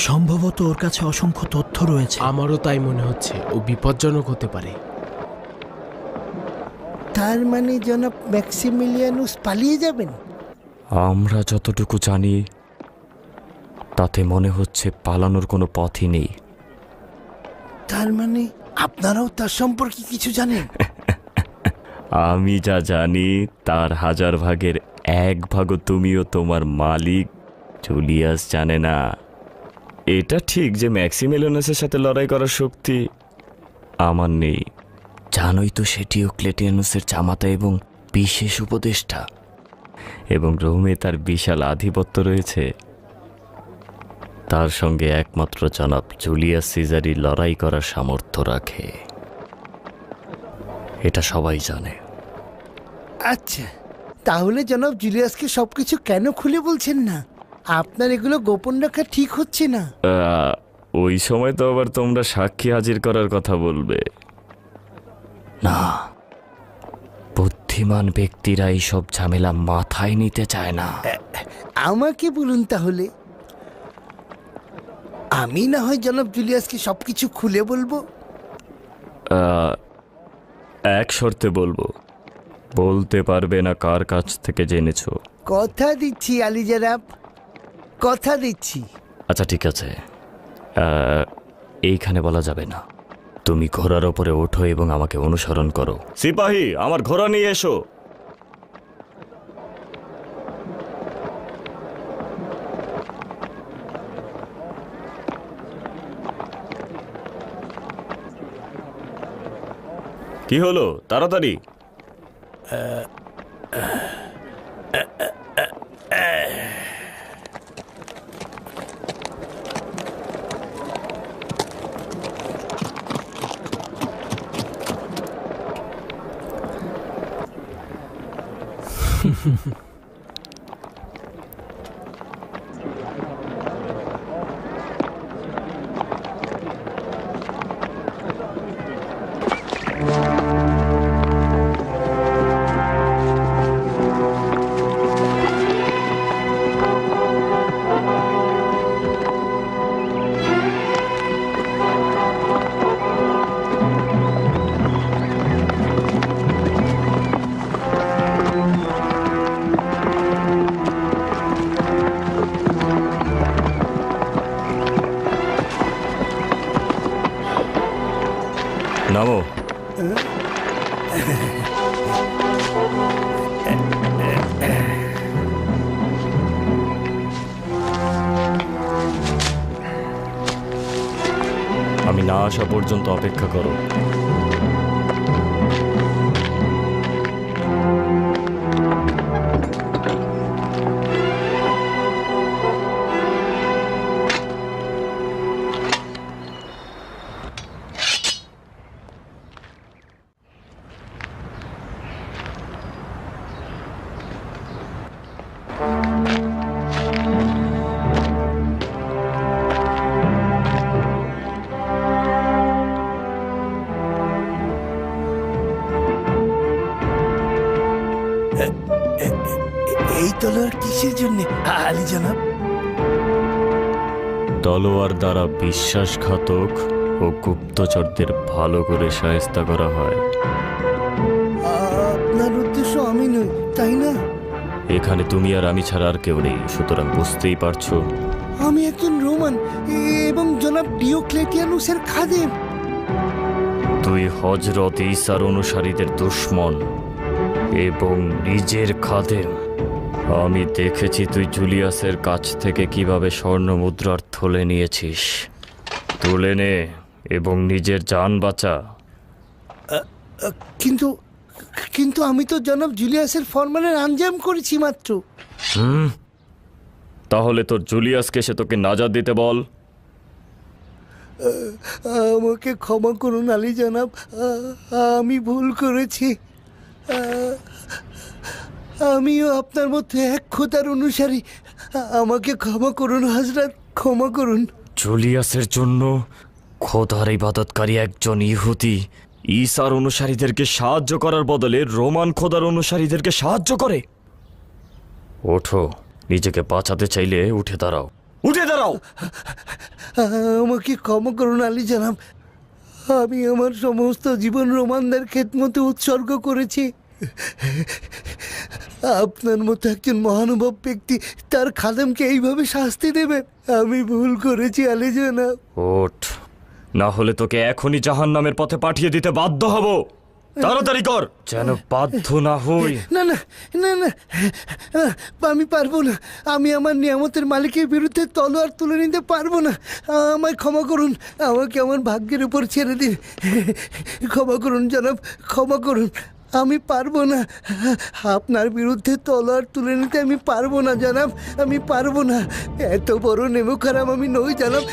সম্ভবত ওর কাছে অসংখ্য তথ্য রয়েছে। আমারও তাই মনে হচ্ছে, ও বিপজ্জনক হতে পারে। তার মানে জনাব ম্যাক্সিমিলিয়ানুস পালিয়ে যাবেন? আমরা যতটুকু জানি তাতে মনে হচ্ছে পালানোর কোনো পথই নেই। তার মানে আপনারাও তার সম্পর্কে কিছু জানেন? আমি যা জানি তার 1000 ভাগের 1 ভাগও তুমিও তোমার মালিক জুলিয়াস জানে না। এটা ঠিক যে ম্যাক্সিমিলিয়ানুসের সাথে লড়াই করার শক্তি আমার নেই। জানোই তো সে ডিওক্লেটিয়ানুসের জামাতা এবং বিশেষ উপদেষ্টা, এবং রোমে তার বিশাল আধিপত্য রয়েছে। তার সঙ্গে একমাত্র জনাব জুলিয়াস সিজারই লড়াই করার সামর্থ্য রাখে, এটা সবাই জানে। আচ্ছা, তাহলে জনাব জুলিয়াসকে সবকিছু কেন খুলে বলছেন না? আপনার এগুলো গোপন রাখা ঠিক হচ্ছে না। ওই সময় তো আবার তোমরা সাক্ষী হাজির করার কথা বলবে না। বুদ্ধিমান ব্যক্তিরা এইসব ঝামেলা মাথায় নিতে চায় না। আমাকে বলুন তাহলে, আমি না হয় জনাব জুলিয়াসকে সবকিছু খুলে বলবো। এক শর্তে বলবো, বলতে পারবে না কার কাছ থেকে জেনেছো। কথা দিচ্ছি আলী জনাব, কথা দিচ্ছি। আচ্ছা ঠিক আছে, এইখানে বলা যাবে না। তুমি ঘোড়ার ওপরে ওঠো এবং আমাকে অনুসরণ করো। সিপাহী, আমার ঘোড়া নিয়ে এসো। কি হলো, তাড়াতাড়ি। নামো। আমি না আসা পর্যন্ত অপেক্ষা করো। এই তলোয়ার কিসের জন্য আলী জনাব? তলোয়ার দ্বারা বিশ্বাসঘাতক ও গুপ্তচরদের ভালো করে শায়েস্তা করা হয়। আপনার উদ্দেশ্য আমি নই, তাই না? এখানে তুমি আর আমি ছাড়া আর কেউ নেই, সুতরাং বুঝতেই পারছো। আমি একজন রোমান এবং জনাব ডিওক্লেটিয়ানুসের খাদেম। তুই হযরত ঈসার অনুসারীদের দুশমন এবং নিজের খাদেম। আমি দেখেছি তুই জুলিয়াসের কাছ থেকে কিভাবে স্বর্ণ মুদ্রার থলে নিয়েছিস। তুলে নে এবং নিজের জান বাঁচা। কিন্তু কিন্তু আমি তো জনাব জুলিয়াসের ফরমানের আঞ্জাম করেছি মাত্র। তাহলে তোর জুলিয়াসকে সে তোকে নাজাত দিতে বল। আমাকে ক্ষমা করুন আলী জনাব, আমি ভুল করেছি। আমিও আপনার মধ্যে এক খোদার অনুসারী। আমাকে ক্ষমা করুন হযরত, ক্ষমা করুন। জুলিয়াসের জন্য খোদার ইবাদতকারী একজন ইহুদি ঈসার অনুসারীদেরকে সাহায্য করার বদলে রোমান খোদার অনুসারীদেরকে সাহায্য করে। ওঠো, নিজেকে বাঁচাতে চাইলে উঠে দাঁড়াও। উঠে দাঁড়াও। আমাকে ক্ষমা করুন আলী জনাব, আমি আমার সমস্ত জীবন রোমানদের খেদমতে উৎসর্গ করেছি। আপনার মতো একজন মহানুভব ব্যক্তি তার খাদেমকে এইভাবে শাস্তি দেবে? আমি ভুল করেছি আলী জনাব। ওঠ, না হলে তোকে এখনই জাহান্নামের পথে পাঠিয়ে দিতে বাধ্য হব। তাড়াতাড়ি কর, যেন বাধ্য না হই। না না না না, আমি পারবো না। আমি আমার নিয়ামতের মালিকের বিরুদ্ধে তলোয়ার তুলে নিতে পারবো না। আমায় ক্ষমা করুন, আমাকে আমার ভাগ্যের উপর ছেড়ে দিন। ক্ষমা করুন জনাব, ক্ষমা করুন। আমি পারবো না, আপনার বিরুদ্ধে তলোয়ার তুলে নিতে আমি পারবো না জনাব, আমি পারবো না। এত বড় নেমুখারাম আমি নই জনাব।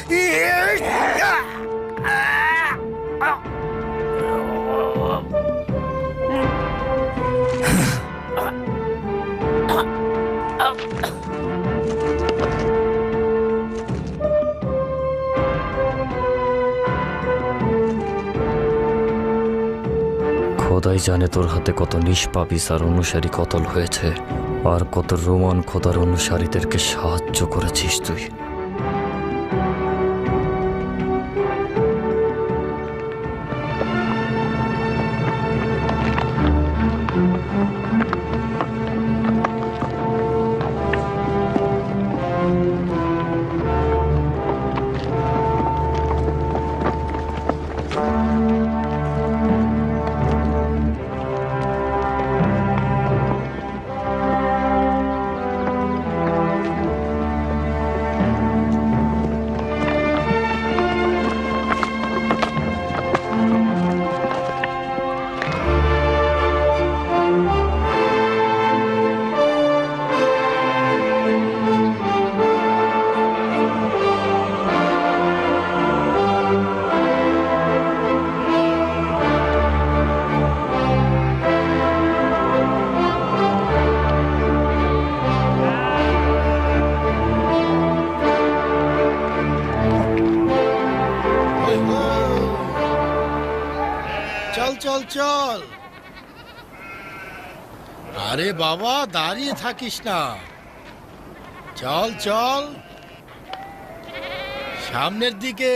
খোদাই জানে তোর হাতে কত নিষ্পাপ ঈসার অনুসারী কতল হয়েছে, আর কত রোমান খোদার অনুসারীদেরকে সাহায্য করেছিস তুই। চল চল চল, আরে বাবা দাঁড়িয়ে থাকিস না, চল চল সামনের দিকে।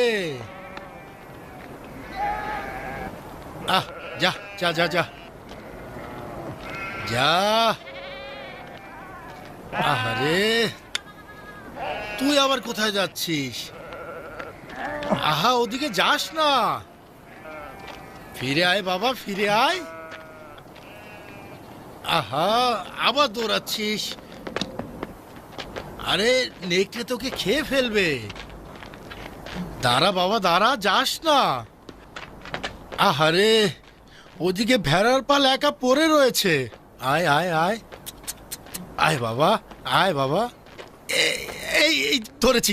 যা যা যা যা যা। আরে তুই আবার কোথায় যাচ্ছিস? আহা, ওদিকে যাস না, ফিরে আয় বাবা, ফিরে আয়। আহা, আবার দৌড়াচ্ছিস। আরে নেকড়ে তোকে খেয়ে ফেলবে। দাঁড়া বাবা দাঁড়া, যাস না। আহারে, ওদিকে ভেড়ার পাল একা পড়ে রয়েছে। আয় আয় আয় আয় বাবা, আয় বাবা। এই এই ধরেছি।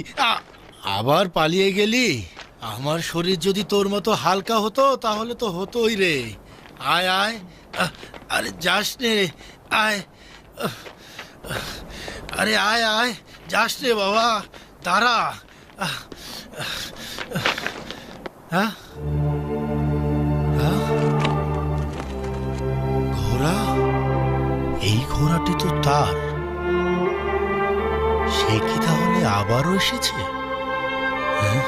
আবার পালিয়ে গেলি? আমার শরীর যদি তোর মতো হালকা হতো তাহলে তো হতোই রে। আয় আয়, আরে যাস নে, আয়। আরে আয় আয়, যাস রে বাবা, দাঁড়া। হ্যাঁ, ঘোড়া? এই ঘোড়াটি তো তার। সে কি তাহলে আবারও এসেছে? হ্যাঁ,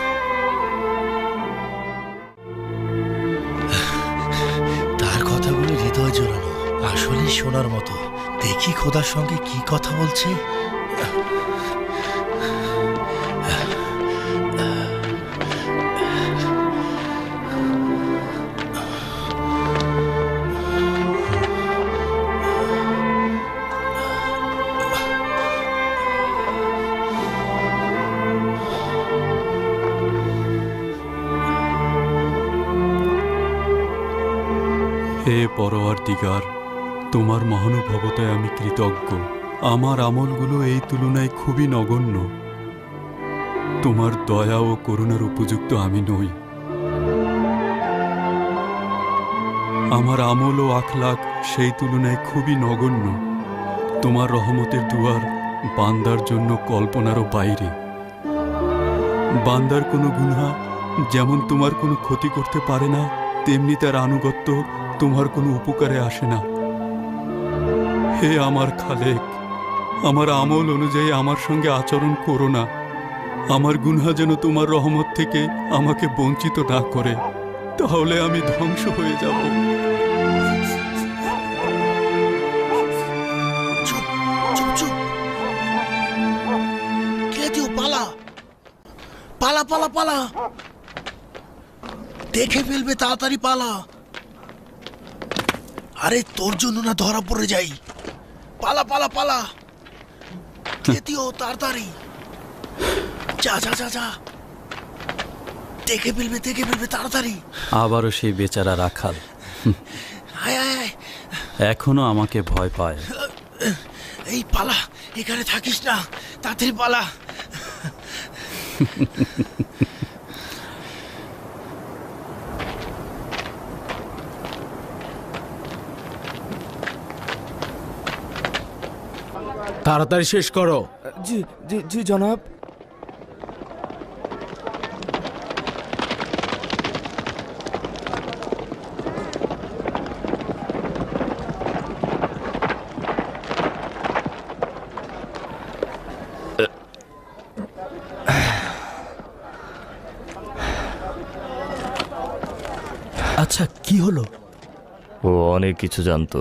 তার কথাগুলো হৃদয় জোড়ানো, আসলে শোনার মতো। দেখি খোদার সঙ্গে কি কথা বলছে। হে পরওয়ারদিগার, তোমার মহানুভবতায় আমি কৃতজ্ঞ। আমার আমলগুলো এই তুলনায় খুবই নগণ্য। তোমার দয়া ও করুণার উপযুক্ত আমি নই। আমার আমল ও আখলাক সেই তুলনায় খুবই নগণ্য। তোমার রহমতের দুয়ার বান্দার জন্য কল্পনারও বাইরে। বান্দার কোনো গুনাহ যেমন তোমার কোনো ক্ষতি করতে পারে না, তেমনি তার আনুগত্য তোমার কোনো উপকারে আসে না। হে আমার খালেক, আমার আমল অনুযায়ী আমার সঙ্গে আচরণ করো না। আমার গুনহা যেন তোমার রহমত থেকে আমাকে বঞ্চিত না করে, তাহলে আমি ধ্বংস হয়ে যাব। চুপ চুপ চুপ, কে দিও, পালা পালা পালা পালা, দেখে ফেলবে, তাড়াতাড়ি পালা। আরে তোর জন্য না ধরা পড়ে যাই, পালা পালা পালা, কে দিও, তাড়াতাড়ি যা যা যা যা, দেখে ফেলবে তাড়াতাড়ি। আবারও সেই বেচারা রাখাল আয় আয় আয়, এখনো আমাকে ভয় পায়। এই পালা, এখানে থাকিস না, তাড়াতাড়ি পালা। তাড়াতাড়ি শেষ করো। জি জি জি জনাব। আচ্ছা কি হলো? ও অনেক কিছু জানতো,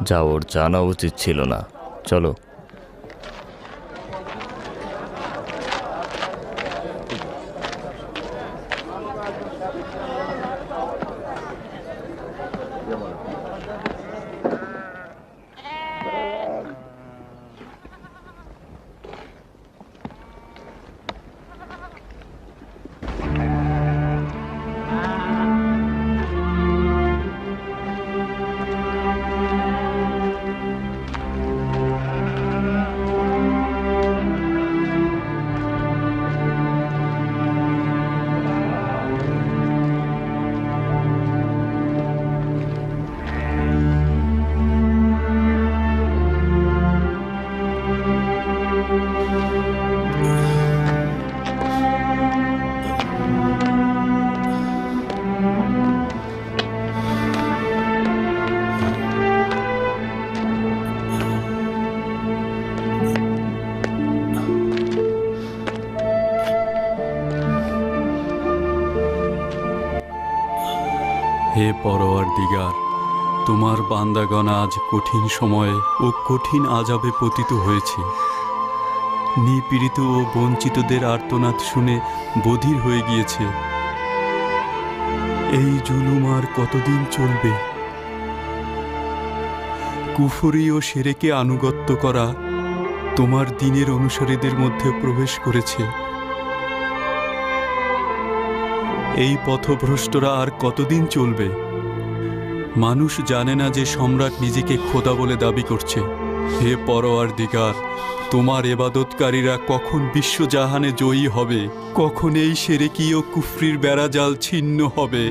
যা ওর জানা উচিত ছিল না। চলো। হে পরওয়ারদিগার, তোমার বান্দাগণ আজ কঠিন সময়ে ও কঠিন আযাবে পতিত হয়েছে। নিপীড়িত ও বঞ্চিতদের আর্তনাদ শুনে বধির হয়ে গিয়েছে। এই জুলুম আর কতদিন চলবে? কুফরি ও শিরকে আনুগত্য করা তোমার দ্বীনের অনুসারীদের মধ্যে প্রবেশ করেছে। এই পথভ্রষ্টরা আর কতদিন চলবে? মানুষ জানে না যে সম্রাট নিজেকে খোদা বলে দাবি করছে। হে পরওয়ারদিগার, তোমার এবাদতকারীরা কখন বিশ্বজাহানে জয়ী হবে, কখন এই শিরকি ও কুফরির বেড়াজাল ছিন্ন হবে?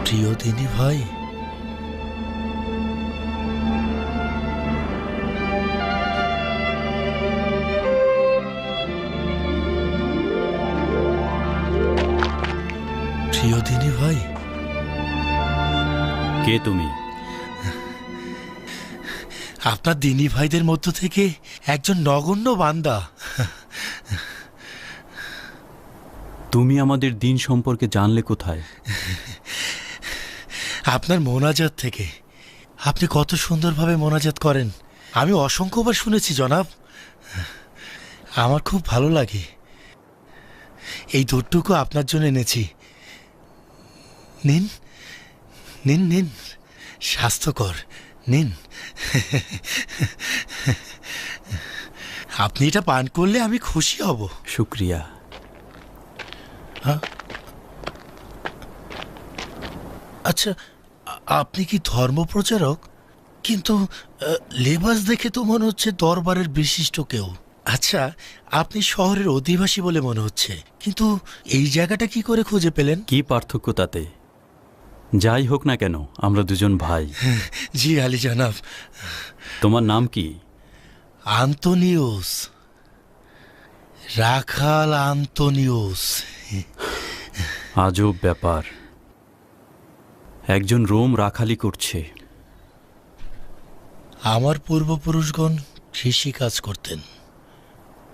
প্রিয় দিনী ভাই, প্রিয় দিনী ভাই, কে তুমি? আপনার দিনী ভাইদের মধ্য থেকে একজন নগণ্য বান্দা। তুমি আমাদের দিন সম্পর্কে জানলে কোথায়? আপনার মোনাজাত থেকে। আপনি কত সুন্দরভাবে মোনাজাত করেন, আমি অসংখ্যবার শুনেছি জনাব। আমার খুব ভালো লাগে। এই দুধটুকু আপনার জন্য এনেছি, নিন নিন নিন, স্বাস্থ্যকর, নিন। আপনি এটা পান করলে আমি খুশি হব। শুক্রিয়া। আচ্ছা, আপনি কি ধর্মপ্রচারক? কিন্তু লেবাস দেখে তো মনে হচ্ছে দরবারের বিশিষ্ট কেউ। আচ্ছা, আপনি শহরের অধিবাসী বলে মনে হচ্ছে, কিন্তু এই জায়গাটা কি করে খুঁজে পেলেন? কি পার্থক্য তাতে? যাই হোক না কেন, আমরা দুজন ভাই। জি আলী জনাব। তোমার নাম কি? আন্তনিউস, রাখাল আন্তনিউস। আজব ব্যাপার, একজন রোম রাখালি করছে। আমার পূর্বপুরুষগণ কৃষি কাজ করতেন।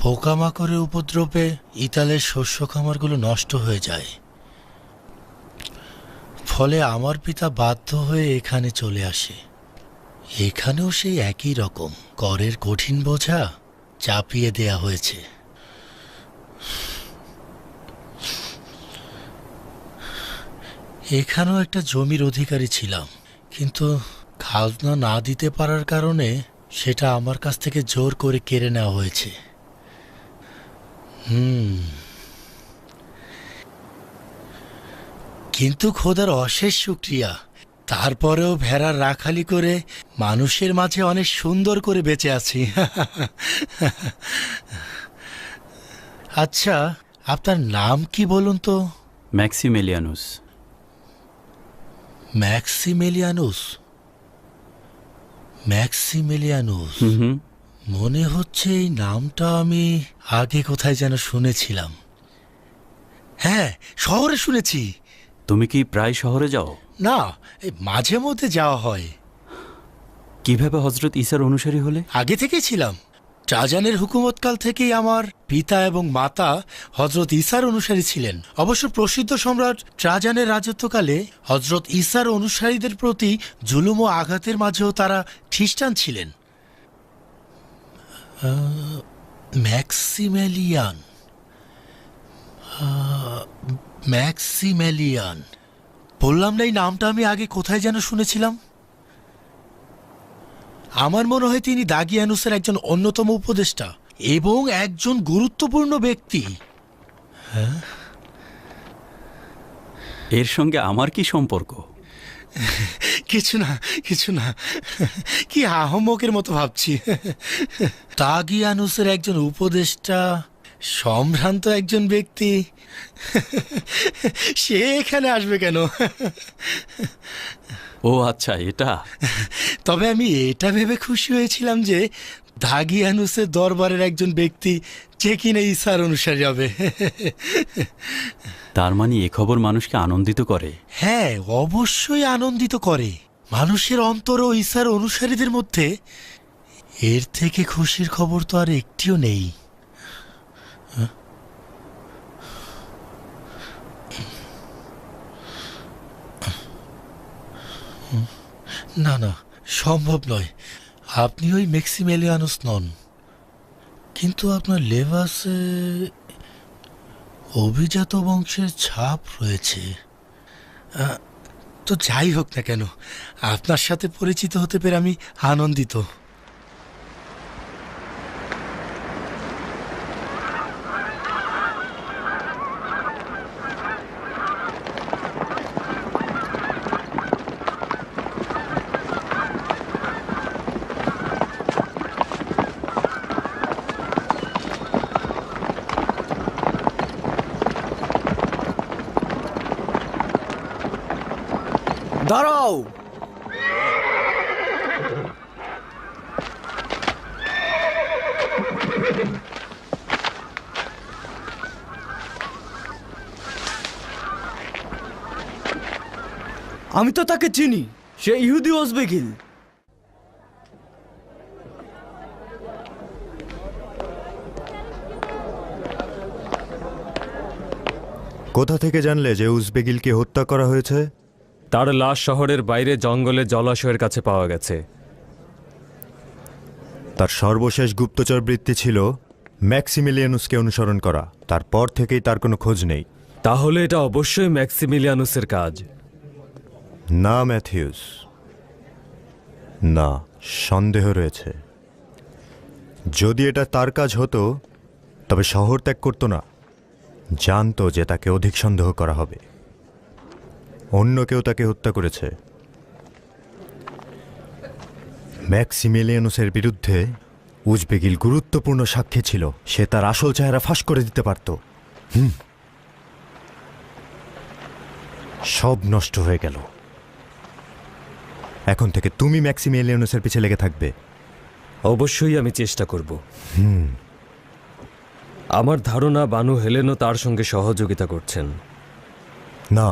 পোকামাকড়ের উপদ্রবে ইতালের শস্য খামারগুলো নষ্ট হয়ে যায়। ফলে আমার পিতা বাধ্য হয়ে এখানে চলে আসে। এখানেও সেই একই রকম করের কঠিন বোঝা চাপিয়ে দেয়া হয়েছে। এখানেও একটা জমির অধিকারী ছিলাম, কিন্তু খাজনা না দিতে পারার কারণে সেটা আমার কাছ থেকে জোর করে কেড়ে নেওয়া হয়েছে। কিন্তু খোদার অশেষ শুকরিয়া, তারপরেও ভেড়ার রাখালি করে মানুষের মাঝে অনেক সুন্দর করে বেঁচে আছি। আচ্ছা, আপনার নাম কি বলুন তো? ম্যাক্সিমেলিয়ানুস। ম্যাক্সিমেলিয়ানুস, ম্যাক্সিমেলিয়ানুস। হুম। মনে হচ্ছে এই নামটা আমি আগে কোথায় যেন শুনেছিলাম। হ্যাঁ, শহরে শুনেছি। তুমি কি প্রায় শহরে যাও? না, এই মাঝে মধ্যে যাওয়া হয়। কিভাবে হজরত ঈসার অনুসারী হলে? আগে থেকেই ছিলাম। ট্রাজানের হুকুমতকাল থেকেই আমার পিতা এবং মাতা হজরত ঈসার অনুসারী ছিলেন। অবশ্য প্রসিদ্ধ সম্রাট ট্রাজানের রাজত্বকালে হজরত ঈসার অনুসারীদের প্রতি জুলুম ও আঘাতের মাঝেও তারা খ্রিস্টান ছিলেন। ম্যাক্সিমেলিয়ান, ম্যাক্সিমেলিয়ান। বললাম না, এই নামটা আমি আগে কোথায় যেন শুনেছিলাম। আমার মনে হয় তিনি দাগিয়ানুসের একজন অন্যতম উপদেষ্টা এবং একজন গুরুত্বপূর্ণ ব্যক্তি। এর সঙ্গে আমার কি সম্পর্ক? কিছু না, কিছু না। কি আহম্মকের মতো ভাবছি। দাগিয়ানুসের একজন উপদেষ্টা, সম্ভ্রান্ত একজন ব্যক্তি, সে এখানে আসবে কেন? ও আচ্ছা, এটা। তবে আমি এটা ভেবে খুশি হয়েছিলাম যে দাগিয়ানুসের দরবারের একজন ব্যক্তি যে কিনা ঈসার অনুসারী হবে। তার মানে এ খবর মানুষকে আনন্দিত করে। হ্যাঁ, অবশ্যই আনন্দিত করে। মানুষের অন্তর ও ঈসার অনুসারীদের মধ্যে এর থেকে খুশির খবর তো আর একটিও নেই। না না, সম্ভব নয়। আপনি ওই ম্যাক্সিমেলিয়ানুস নন, কিন্তু আপনার লেবাসে অভিজাত বংশের ছাপ রয়েছে। তো যাই হোক না কেন, আপনার সাথে পরিচিত হতে পেরে আমি আনন্দিত। দাঁড়াও! আমি তো তাকে চিনি, সে ইহুদি ওজবেগিল। কোথা থেকে জানলে যে উজবেগিলকে হত্যা করা হয়েছে? তার লাশ শহরের বাইরে জঙ্গলে জলাশয়ের কাছে পাওয়া গেছে। তার সর্বশেষ গুপ্তচর বৃত্তি ছিল ম্যাক্সিমিলিয়ানুসকে অনুসরণ করা। তারপর থেকেই তার কোনো খোঁজ নেই। তাহলে এটা অবশ্যই ম্যাক্সিমিলিয়ানুসের কাজ। না ম্যাথিউস, না, সন্দেহ রয়েছে। যদি এটা তার কাজ হতো তবে শহর ত্যাগ করতো না। জানতো যে তাকে অধিক সন্দেহ করা হবে। অন্য কেউ তাকে হত্যা করেছে। ম্যাক্সিমিলিয়ানুসের বিরুদ্ধে উজবেগিল গুরুত্বপূর্ণ সাক্ষী ছিল। সে তার আসল চেহারা ফাঁস করে দিতে পারত। সব নষ্ট হয়ে গেল। এখন থেকে তুমি ম্যাক্সিমিলিয়ানুসের পিছে লেগে থাকবে। অবশ্যই আমি চেষ্টা করব। আমার ধারণা বানু হেলেনও তার সঙ্গে সহযোগিতা করছেন। না,